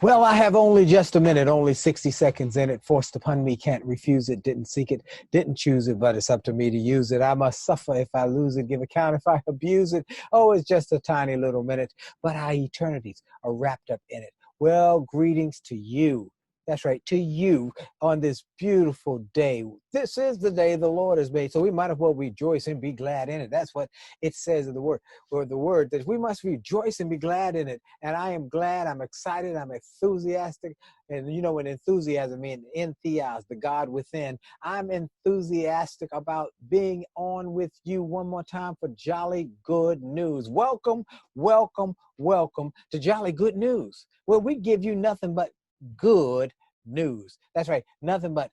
Well, I have only just a minute, only 60 seconds in it. Forced upon me, can't refuse it, didn't seek it, didn't choose it, but it's up to me to use it. I must suffer if I lose it, give account if I abuse it. Oh, it's just a tiny little minute, but our eternities are wrapped up in it. Well, greetings to you. That's right, to you on this beautiful day. This is the day the Lord has made, so we might as well rejoice and be glad in it. That's what it says in the word, or the word, that we must rejoice and be glad in it. And I am glad, I'm excited, I'm enthusiastic. And you know what enthusiasm means, entheos, the God within. I'm enthusiastic about being on with you one more time for Jolly Good News. Welcome, welcome, welcome to Jolly Good News, where we give you nothing but good news. That's right, nothing but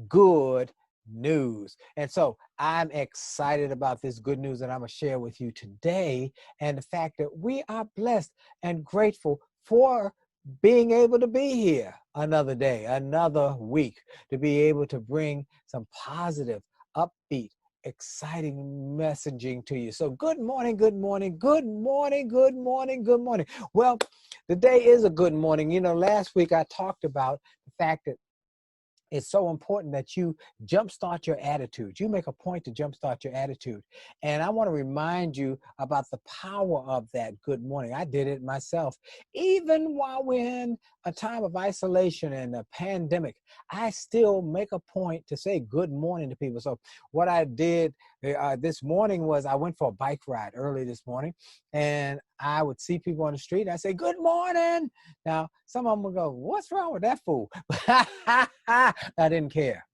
good news. And so I'm excited about this good news that I'm going to share with you today, and the fact that we are blessed and grateful for being able to be here another day, another week, to be able to bring some positive, upbeat, exciting messaging to you. So good morning, good morning, good morning, good morning, good morning. Well, the day is a good morning. You know, last week I talked about the fact that it's so important that you jumpstart your attitude. You make a point to jumpstart your attitude. And I want to remind you about the power of that good morning. I did it myself. Even while we're in a time of isolation and a pandemic, I still make a point to say good morning to people. So what I did this morning was I went for a bike ride early this morning, and I would see people on the street. I say, good morning. Now, some of them would go, what's wrong with that fool? I didn't care,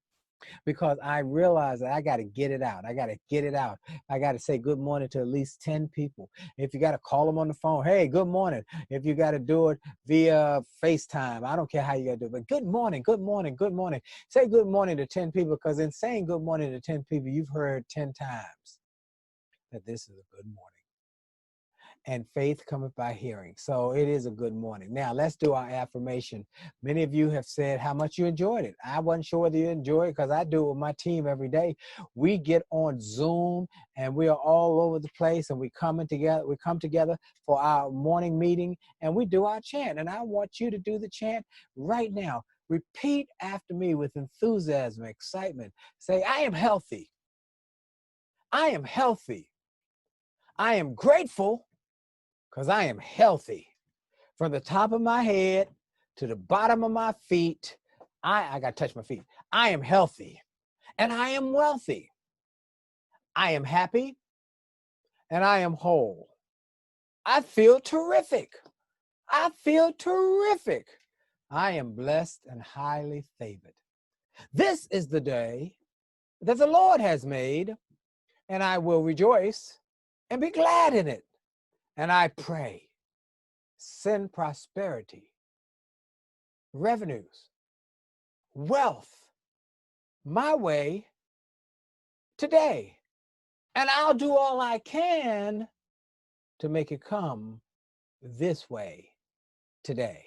because I realized that I got to get it out. I got to get it out. I got to say good morning to at least 10 people. If you got to call them on the phone, hey, good morning. If you got to do it via FaceTime, I don't care how you got to do it, but good morning, good morning, good morning. Say good morning to 10 people, because in saying good morning to 10 people, you've heard 10 times that this is a good morning. And faith cometh by hearing. So it is a good morning. Now, let's do our affirmation. Many of you have said how much you enjoyed it. I wasn't sure whether you enjoyed it, because I do it with my team every day. We get on Zoom, and we are all over the place, and we come together for our morning meeting, and we do our chant. And I want you to do the chant right now. Repeat after me with enthusiasm, excitement. Say, I am healthy. I am healthy. I am grateful, because I am healthy. From the top of my head to the bottom of my feet, I got to touch my feet. I am healthy, and I am wealthy. I am happy, and I am whole. I feel terrific. I feel terrific. I am blessed and highly favored. This is the day that the Lord has made, and I will rejoice and be glad in it. And I pray, send prosperity, revenues, wealth my way today. And I'll do all I can to make it come this way today.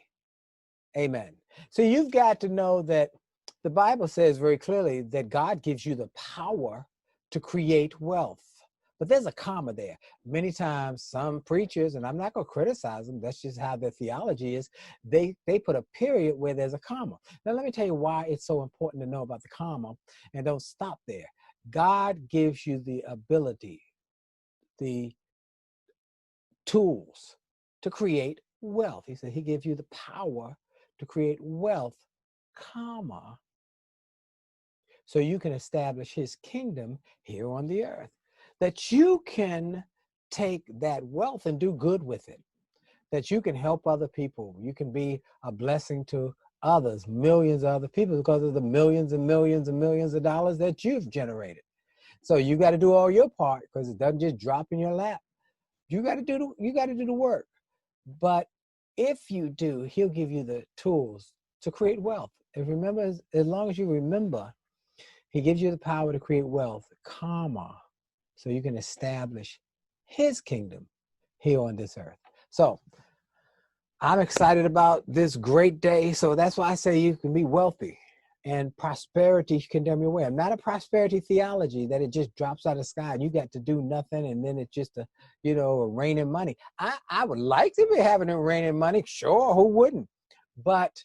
Amen. So you've got to know that the Bible says very clearly that God gives you the power to create wealth. But there's a comma there. Many times some preachers, and I'm not going to criticize them, that's just how their theology is, they put a period where there's a comma. Now let me tell you why it's so important to know about the comma, and don't stop there. God gives you the ability, the tools to create wealth. He said he gives you the power to create wealth, comma, so you can establish his kingdom here on the earth. That you can take that wealth and do good with it. That you can help other people. You can be a blessing to others, millions of other people, because of the millions and millions and millions of dollars that you've generated. So you got to do all your part, because it doesn't just drop in your lap. You got to do the work. But if you do, he'll give you the tools to create wealth. And remember, as long as you remember, he gives you the power to create wealth, comma, so you can establish his kingdom here on this earth. So I'm excited about this great day. So that's why I say you can be wealthy, and prosperity can come your way. I'm not a prosperity theology that it just drops out of the sky and you got to do nothing and then it's just a raining money. I would like to be having it raining money. Sure, who wouldn't? but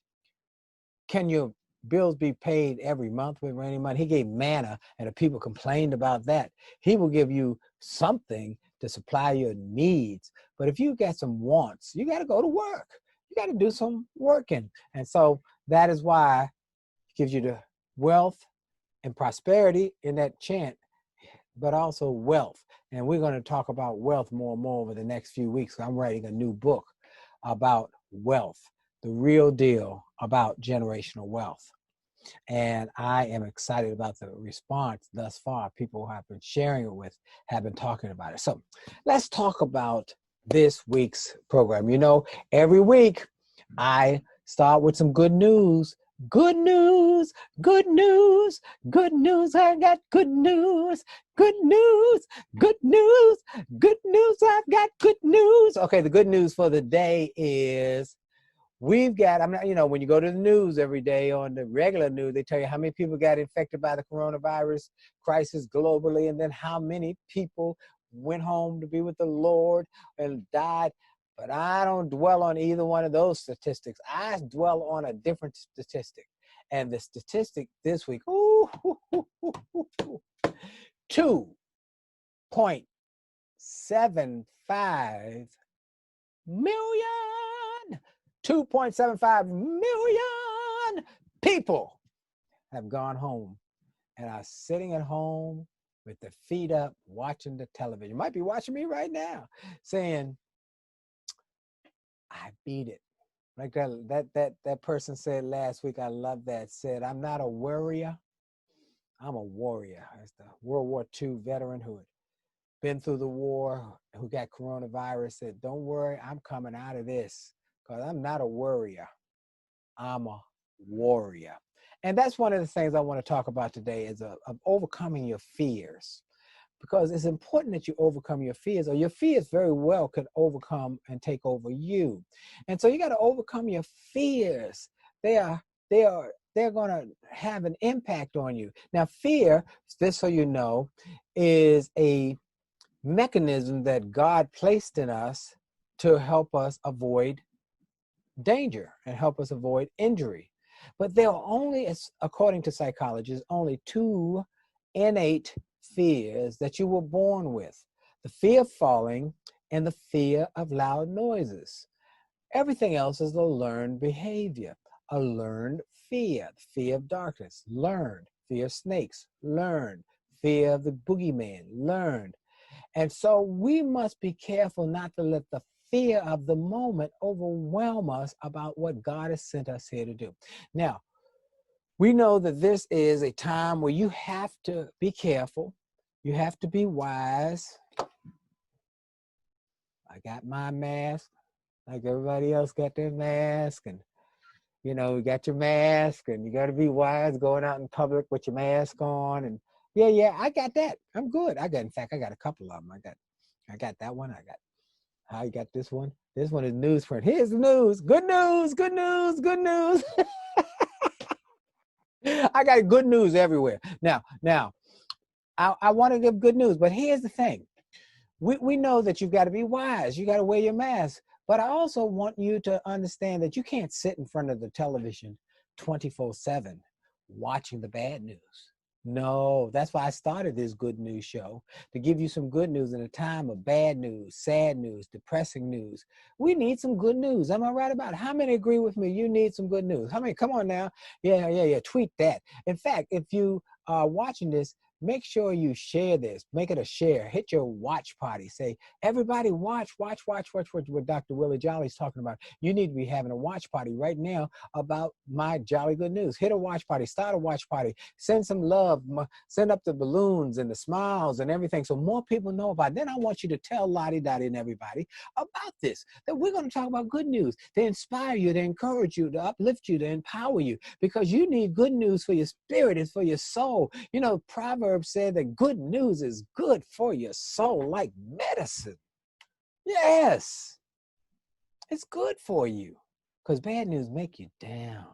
can your bills be paid every month with rainy money? He gave manna, and the people complained about that. He will give you something to supply your needs. But if you got some wants, you got to go to work. You got to do some working. And so that is why it gives you the wealth and prosperity in that chant, but also wealth. And we're going to talk about wealth more and more over the next few weeks. I'm writing a new book about wealth, the real deal about generational wealth. And I am excited about the response thus far. People who I've been sharing it with have been talking about it. So let's talk about this week's program. You know, every week I start with some good news. Good news, good news, good news. I got good news, good news, good news, good news. I've got good news. Okay, the good news for the day is we've got, I'm not, you know, when you go to the news every day on the regular news, they tell you how many people got infected by the coronavirus crisis globally, and then how many people went home to be with the Lord and died. But I don't dwell on either one of those statistics. I dwell on a different statistic. And the statistic this week, 2.75 million. 2.75 million people have gone home and are sitting at home with their feet up watching the television. You might be watching me right now saying, I beat it. Like that person said last week, I love that, said, I'm not a worrier, I'm a warrior. That's the World War II veteran who had been through the war, who got coronavirus, said, don't worry, I'm coming out of this because I'm not a worrier, I'm a warrior. And that's one of the things I want to talk about today is of overcoming your fears. Because it's important that you overcome your fears, or your fears very well could overcome and take over you. And so you got to overcome your fears. They're going to have an impact on you. Now, fear, just so you know, is a mechanism that God placed in us to help us avoid danger and help us avoid injury. But there are only, according to psychologists, only two innate fears that you were born with: the fear of falling and the fear of loud noises. Everything else is a learned behavior, a learned fear. Fear of darkness, learned. Fear of snakes, learned. Fear of the boogeyman, learned. And so we must be careful not to let the fear of the moment overwhelm us about what God has sent us here to do. Now, we know that this is a time where you have to be careful. You have to be wise. I got my mask, like everybody else got their mask. And, you know, you got your mask, and you got to be wise going out in public with your mask on. And yeah, I got that. I'm good. In fact, I got a couple of them. I got that one. I got this one. This one is newsprint. Here's the news. Good news, good news, good news. I got good news everywhere. Now, I want to give good news, but here's the thing. We know that you've got to be wise. You got to wear your mask. But I also want you to understand that you can't sit in front of the television 24/7 watching the bad news. No, that's why I started this good news show, to give you some good news in a time of bad news, sad news, depressing news. We need some good news. Am I right about it? How many agree with me? You need some good news. How many? Come on now. Yeah. Tweet that. In fact, if you are watching this, make sure you share this. Make it a share. Hit your watch party. Say, everybody watch what Dr. Willie Jolley is talking about. You need to be having a watch party right now about my jolly good news. Hit a watch party. Start a watch party. Send some love. Send up the balloons and the smiles and everything so more people know about it. Then I want you to tell Lottie Dottie and everybody about this, that we're going to talk about good news, to inspire you, to encourage you, to uplift you, to empower you, because you need good news for your spirit and for your soul. You know, Proverbs said that good news is good for your soul, like medicine. Yes, it's good for you, because bad news make you down.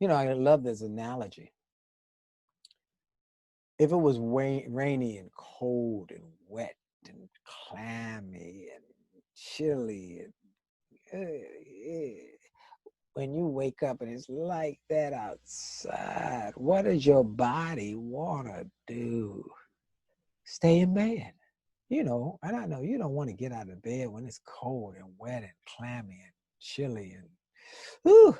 You know, I love this analogy. If it was rainy and cold and wet and clammy and chilly, and, when you wake up and it's like that outside, what does your body want to do? Stay in bed. You know, and I know you don't want to get out of bed when it's cold and wet and clammy and chilly and whew.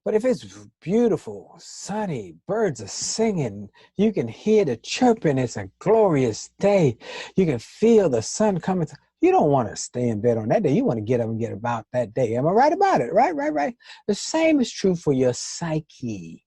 But if it's beautiful, sunny, birds are singing, you can hear the chirping, it's a glorious day. You can feel the sun coming. You don't want to stay in bed on that day. You want to get up and get about that day. Am I right about it? Right, right, right. The same is true for your psyche.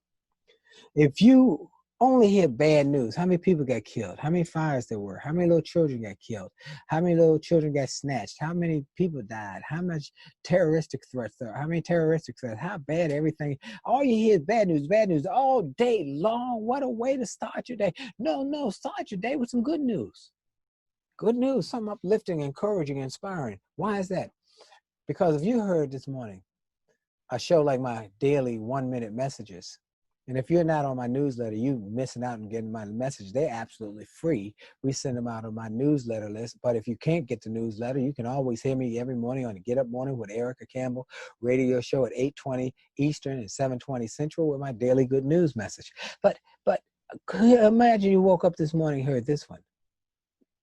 If you only hear bad news, how many people got killed? How many fires there were? How many little children got killed? How many little children got snatched? How many people died? How much terroristic threats there are? How many terroristic threats? How bad everything? All you hear is bad news all day long. What a way to start your day. No, start your day with some good news. Good news, something uplifting, encouraging, inspiring. Why is that? Because if you heard this morning a show like my daily 1-minute messages, and if you're not on my newsletter, you missing out on getting my message. They're absolutely free. We send them out on my newsletter list. But if you can't get the newsletter, you can always hear me every morning on the Get Up Morning with Erica Campbell radio show at 8:20 Eastern and 7:20 Central with my daily good news message. But imagine you woke up this morning and heard this one.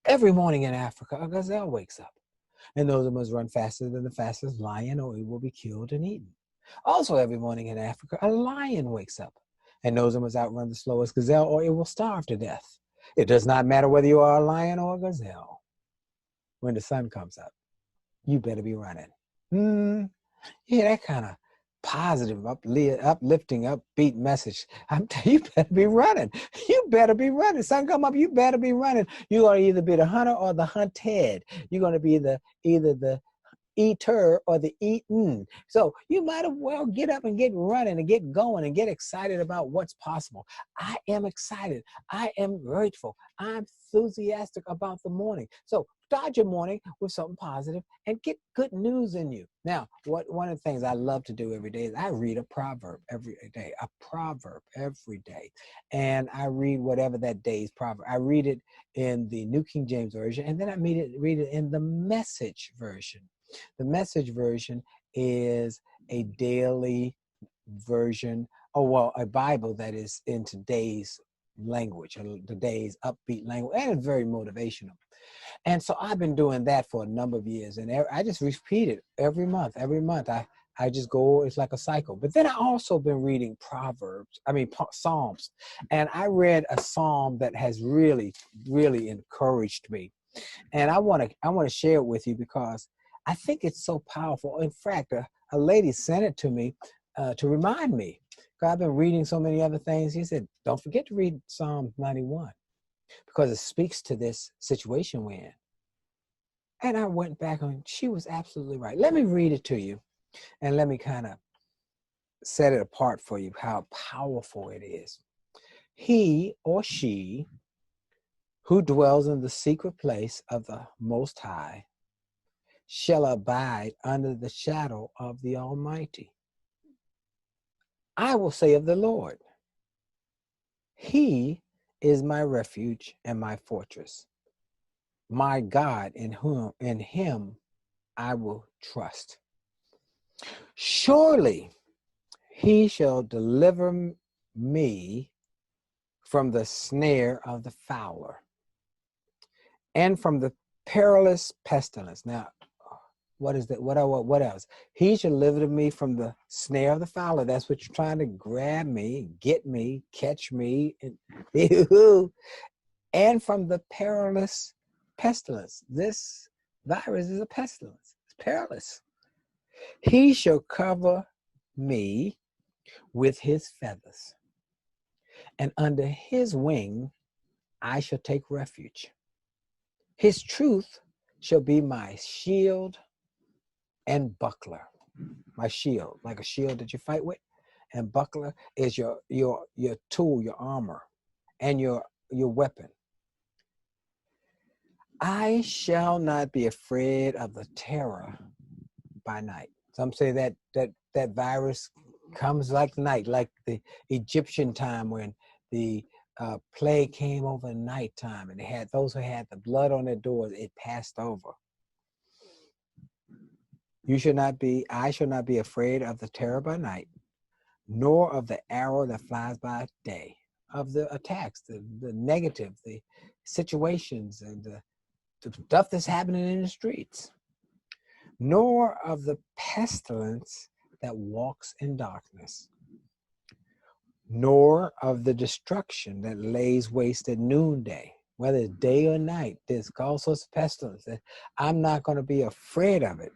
Every morning in Africa, a gazelle wakes up. And those of us run faster than the fastest lion, or it will be killed and eaten. Also, every morning in Africa, a lion wakes up and knows it must outrun the slowest gazelle, or it will starve to death. It does not matter whether you are a lion or a gazelle. When the sun comes up, you better be running. Yeah, that kind of positive, uplifting, upbeat message. I'm telling you, you better be running. You better be running. Sun come up, you better be running. You're going to either be the hunter or the hunted. You're going to be either the eater or the eaten. So you might as well get up and get running and get going and get excited about what's possible. I am excited. I am grateful. I'm enthusiastic about the morning. So start your morning with something positive and get good news in you. Now, one of the things I love to do every day is I read a proverb every day, And I read whatever that day's proverb. I read it in the New King James Version, and then I read it in the Message version. The Message version is a daily version, a Bible that is in today's language, today's upbeat language, and it's very motivational. And so I've been doing that for a number of years, and I just repeat it every month. I just go, it's like a cycle. But then I also been reading Psalms, and I read a Psalm that has really, really encouraged me. And I want to share it with you because I think it's so powerful. In fact, a lady sent it to me to remind me. Because I've been reading so many other things. He said, don't forget to read Psalm 91 because it speaks to this situation we're in. And I went back and she was absolutely right. Let me read it to you and let me kind of set it apart for you how powerful it is. He or she who dwells in the secret place of the Most High shall abide under the shadow of the Almighty. I will say of the Lord, He is my refuge and my fortress, my God in Him I will trust. Surely He shall deliver me from the snare of the fowler and from the perilous pestilence. Now, what is that? What else? He shall deliver me from the snare of the fowler. That's what you're trying to grab me, get me, catch me, and from the perilous pestilence. This virus is a pestilence. It's perilous. He shall cover me with his feathers, and under his wing I shall take refuge. His truth shall be my shield and buckler. My shield, like a shield that you fight with, and buckler is your tool, your armor, and your weapon. I shall not be afraid of the terror by night. Some say that virus comes like night, like the Egyptian time when the plague came over nighttime, and they had those who had the blood on their doors. It passed over. I shall not be afraid of the terror by night, nor of the arrow that flies by day, of the attacks, the negative, the situations, and the stuff that's happening in the streets, nor of the pestilence that walks in darkness, nor of the destruction that lays waste at noonday. Whether it's day or night, there's all sorts of pestilence. I'm not going to be afraid of it.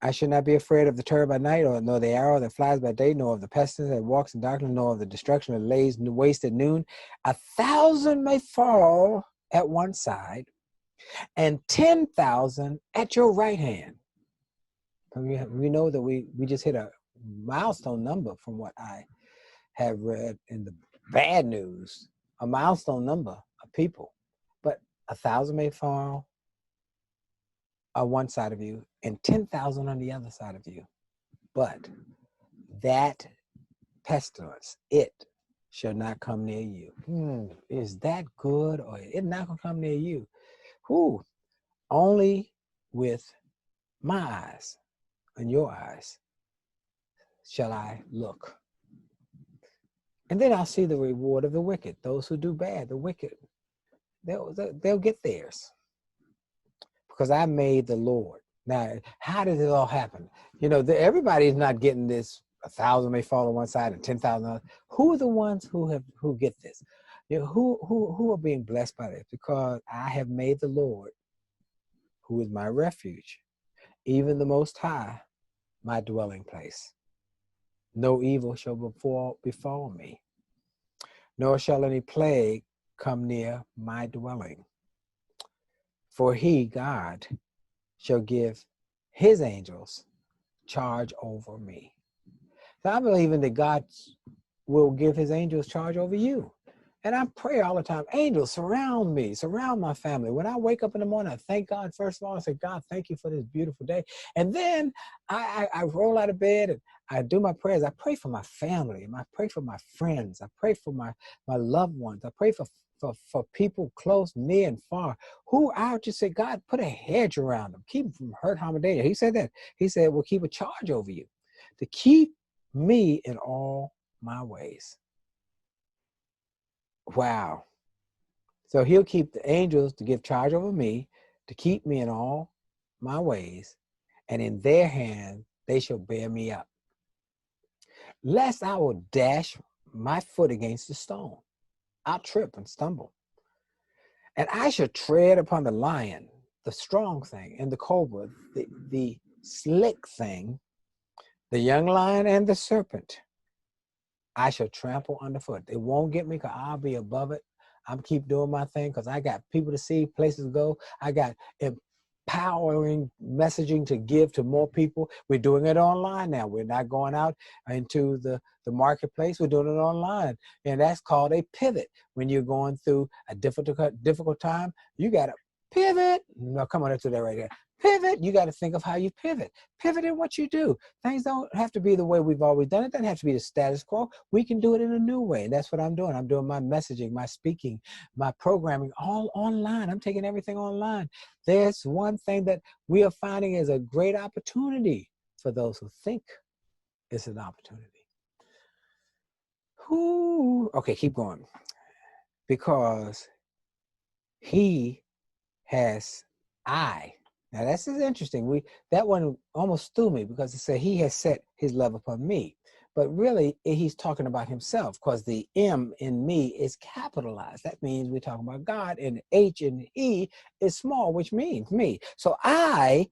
I should not be afraid of the terror by night, nor the arrow that flies by day, nor of the pestilence that walks in darkness, nor of the destruction that lays waste at noon. 1,000 may fall at one side, and 10,000 at your right hand. We know that we just hit a milestone number from what I have read in the bad news, a milestone number of people. But 1,000 may fall on one side of you and 10,000 on the other side of you. But that pestilence, it shall not come near you. Is that good, or it's not going to come near you? Only with my eyes and your eyes shall I look. And then I'll see the reward of the wicked. Those who do bad, the wicked, they'll get theirs. Because I made the Lord. Now, how did it all happen? Everybody's not getting this. 1,000 may fall on one side and 10,000 on. Who are the ones who get this? Who are being blessed by this? Because I have made the Lord, who is my refuge, even the Most High, my dwelling place. No evil shall befall me, nor shall any plague come near my dwelling. For he, God, shall give his angels charge over me. So I'm believing that God will give his angels charge over you. And I pray all the time, angels, surround me, surround my family. When I wake up in the morning, I thank God. First of all, I say, God, thank you for this beautiful day. And then I roll out of bed and I do my prayers. I pray for my family. I pray for my friends. I pray for my loved ones. I pray for people close, near, and far, who I would just say, God, put a hedge around them. Keep them from hurt, harm, and danger. He said that. He said, we'll keep a charge over you to keep me in all my ways. Wow. So he'll keep the angels to give charge over me, to keep me in all my ways, and in their hand they shall bear me up, lest I will dash my foot against the stone. I'll trip and stumble. And I shall tread upon the lion, the strong thing, and the cobra, the slick thing, the young lion and the serpent. I shall trample underfoot. It won't get me because I'll be above it. I'm keep doing my thing because I got people to see, places to go. I got empowering messaging to give to more people. We're doing it online now. We're not going out into the marketplace. We're doing it online. And that's called a pivot. When you're going through a difficult time, you got to pivot. No, come on, let's do that right there. Pivot. You got to think of how you pivot. Pivot in what you do. Things don't have to be the way we've always done it. It doesn't have to be the status quo. We can do it in a new way. And that's what I'm doing. I'm doing my messaging, my speaking, my programming all online. I'm taking everything online. There's one thing that we are finding is a great opportunity for those who think it's an opportunity. Okay, keep going. Because now this is interesting. That one almost threw me because it said he has set his love upon me. But really, he's talking about himself because the M in me is capitalized. That means we're talking about God, and H and E is small, which means me. So I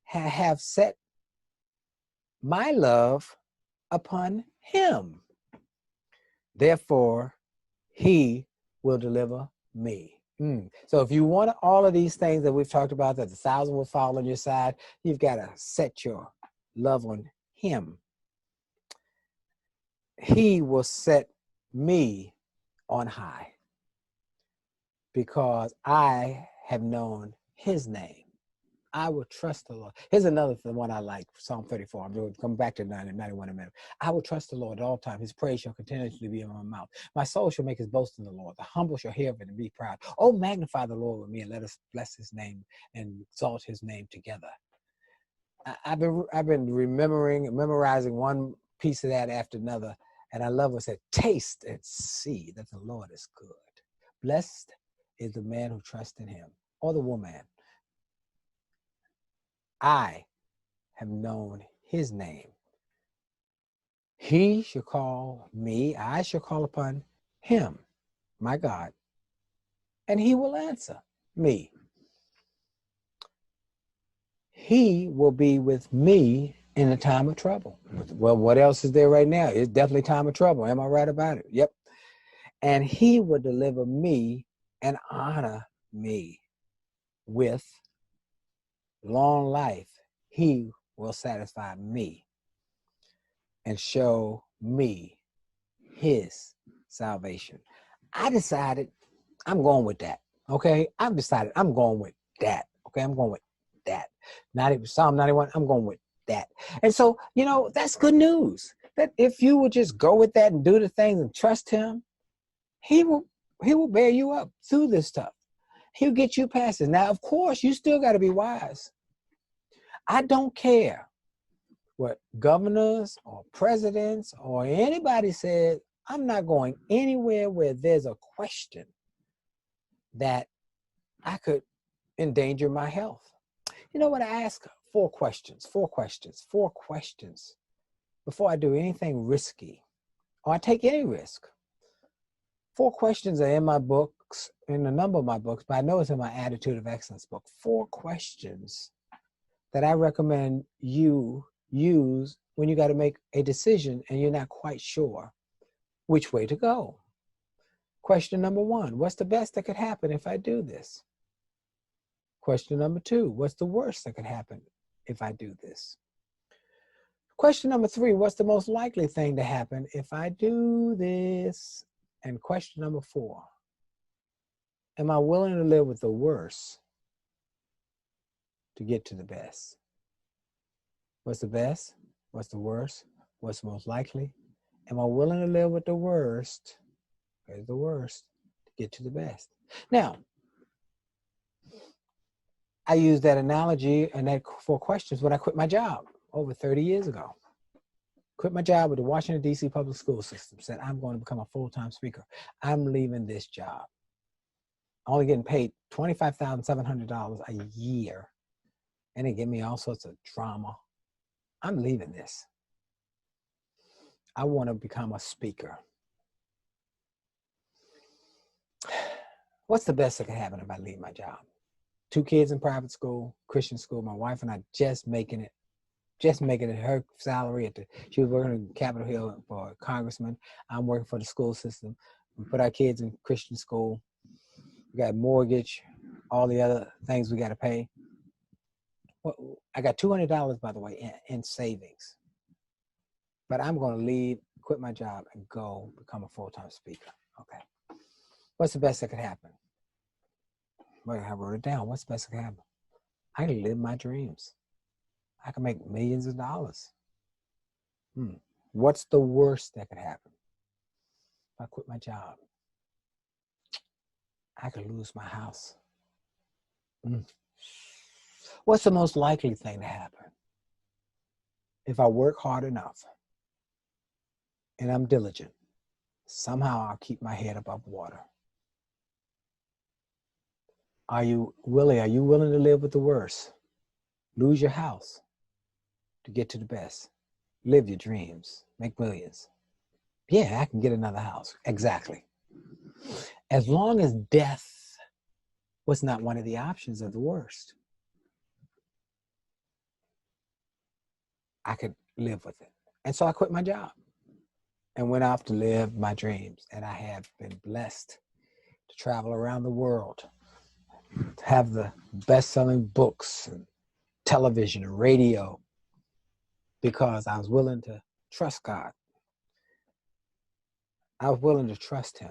have set my love upon him. Therefore, he will deliver me. So if you want all of these things that we've talked about, that 1,000 will fall on your side, you've got to set your love on him. He will set me on high because I have known his name. I will trust the Lord. Here's another one I like, Psalm 34. I'm going to come back to 91 in a minute. I will trust the Lord at all times. His praise shall continually be in my mouth. My soul shall make his boast in the Lord. The humble shall hear of it and be proud. Oh, magnify the Lord with me and let us bless his name and exalt his name together. I've been memorizing one piece of that after another, and I love what it said. Taste and see that the Lord is good. Blessed is the man who trusts in him, or the woman. I have known his name. He shall call me, I shall call upon him, my God, and he will answer me. He will be with me in a time of trouble. Well, what else is there right now? It's definitely time of trouble. Am I right about it? Yep. And he will deliver me and honor me with long life. He will satisfy me and show me his salvation. I decided I'm going with that. Okay. I've decided I'm going with that. Okay. I'm going with that. Psalm 91, I'm going with that. And so, that's good news. That if you would just go with that and do the things and trust him, he will bear you up through this stuff. He'll get you past it. Now, of course, you still got to be wise. I don't care what governors or presidents or anybody said. I'm not going anywhere where there's a question that I could endanger my health. You know what? I ask four questions before I do anything risky or I take any risk. 4 questions are in my books, in a number of my books, but I know it's in my Attitude of Excellence book. 4 questions that I recommend you use when you got to make a decision and you're not quite sure which way to go. Question number 1, what's the best that could happen if I do this? Question number 2, what's the worst that could happen if I do this? Question number 3, what's the most likely thing to happen if I do this? And question number 4, am I willing to live with the worst to get to the best? What's the best? What's the worst? What's the most likely? Am I willing to live with the worst? Where's the worst to get to the best? Now, I used that analogy and that 4 questions when I quit my job over 30 years ago. Quit my job with the Washington, D.C. public school system. Said, I'm going to become a full-time speaker. I'm leaving this job. Only getting paid $25,700 a year. And they give me all sorts of drama. I'm leaving this. I want to become a speaker. What's the best that can happen if I leave my job? 2 kids in private school, Christian school. My wife and I just making it. Her salary she was working in Capitol Hill for a congressman. I'm working for the school system. We put our kids in Christian school. We got mortgage, all the other things we got to pay. Well, I got $200, by the way, in savings. But I'm going to quit my job and go become a full-time speaker. Okay. What's the best that could happen? Well, I wrote it down. What's the best that could happen? I can live my dreams. I can make millions of dollars. What's the worst that could happen? If I quit my job, I could lose my house. What's the most likely thing to happen? If I work hard enough and I'm diligent, somehow I'll keep my head above water. Willie, are you willing to live with the worst? Lose your house to get to the best. Live your dreams. Make millions. Yeah, I can get another house. Exactly. As long as death was not one of the options of the worst, I could live with it. And so I quit my job and went off to live my dreams. And I have been blessed to travel around the world, to have the best-selling books and television and radio, because I was willing to trust God. I was willing to trust him.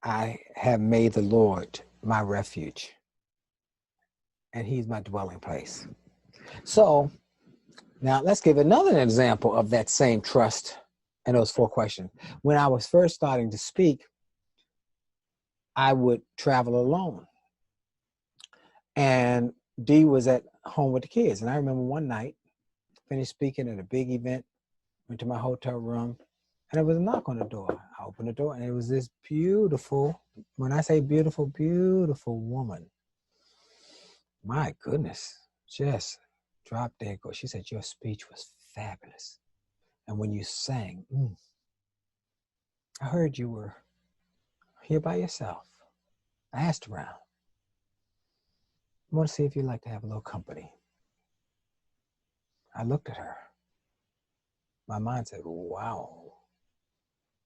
I have made the Lord my refuge, and he's my dwelling place. So now let's give another example of that same trust and those 4 questions. When I was first starting to speak, I would travel alone. And D was at home with the kids. And I remember one night, finished speaking at a big event, went to my hotel room, and there was a knock on the door. I opened the door, and it was this beautiful, when I say beautiful, beautiful woman. My goodness, just dropped dead. She said, your speech was fabulous. And when you sang, I heard you were here by yourself. I asked around. I want to see if you'd like to have a little company. I looked at her. My mind said, wow.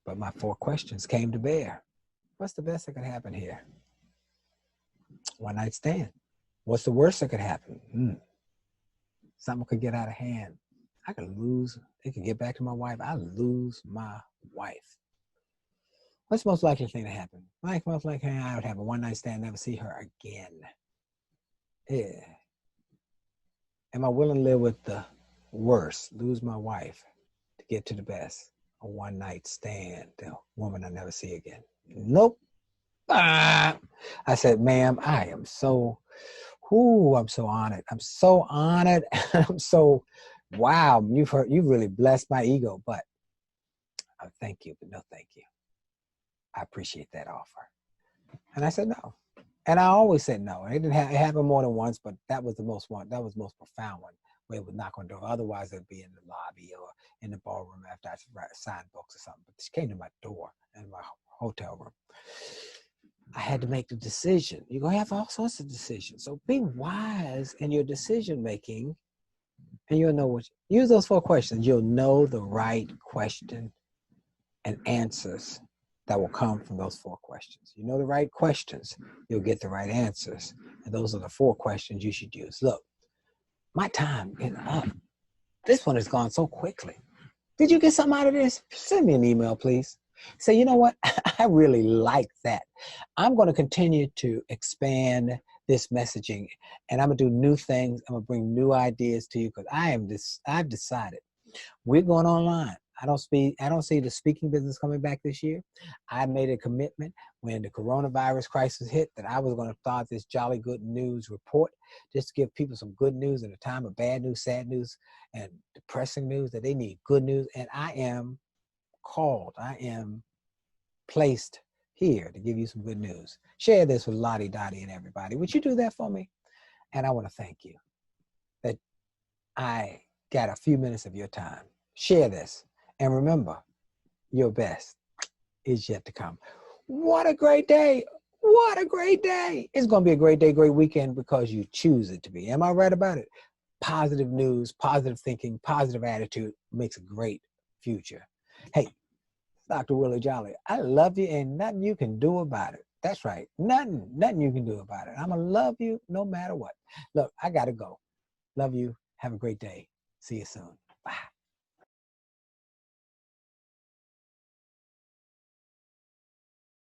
But my 4 questions came to bear. What's the best that could happen here? One night stand. What's the worst that could happen? Something could get out of hand. I could lose. It could get back to my wife. I lose my wife. What's the most likely thing to happen? Most likely I would have a one night stand, never see her again. Yeah. Am I willing to live with the worst, lose my wife, to get to the best? A one night stand, the woman I never see again. Nope. I said, ma'am, I am so, I'm so honored. I'm so honored. I'm so, wow, you've really blessed my ego, but thank you, but no thank you. I appreciate that offer. And I said no. And I always said no. It happened more than once, but that was the most profound one, where it would knock on the door. Otherwise, it'd be in the lobby or in the ballroom after I signed books or something. But she came to my door in my hotel room. I had to make the decision. You're going to have all sorts of decisions. So be wise in your decision making, and you'll know use those 4 questions. You'll know the right question and answers that will come from those 4 questions. You know the right questions, you'll get the right answers. And those are the 4 questions you should use. Look, my time is up. This one has gone so quickly. Did you get something out of this? Send me an email, please. Say, you know what? I really like that. I'm going to continue to expand this messaging, and I'm going to do new things. I'm going to bring new ideas to you, because I've decided we're going online. I don't see the speaking business coming back this year. I made a commitment when the coronavirus crisis hit that I was going to start this Jolly Good News report, just to give people some good news in a time of bad news, sad news, and depressing news, that they need good news. And I am placed here to give you some good news. Share this with Lottie, Dottie, and everybody. Would you do that for me? And I want to thank you that I got a few minutes of your time. Share this. And remember, your best is yet to come. What a great day. What a great day. It's going to be a great day, great weekend, because you choose it to be. Am I right about it? Positive news, positive thinking, positive attitude makes a great future. Hey, Dr. Willie Jolley, I love you, and nothing you can do about it. That's right. Nothing you can do about it. I'm going to love you no matter what. Look, I got to go. Love you. Have a great day. See you soon.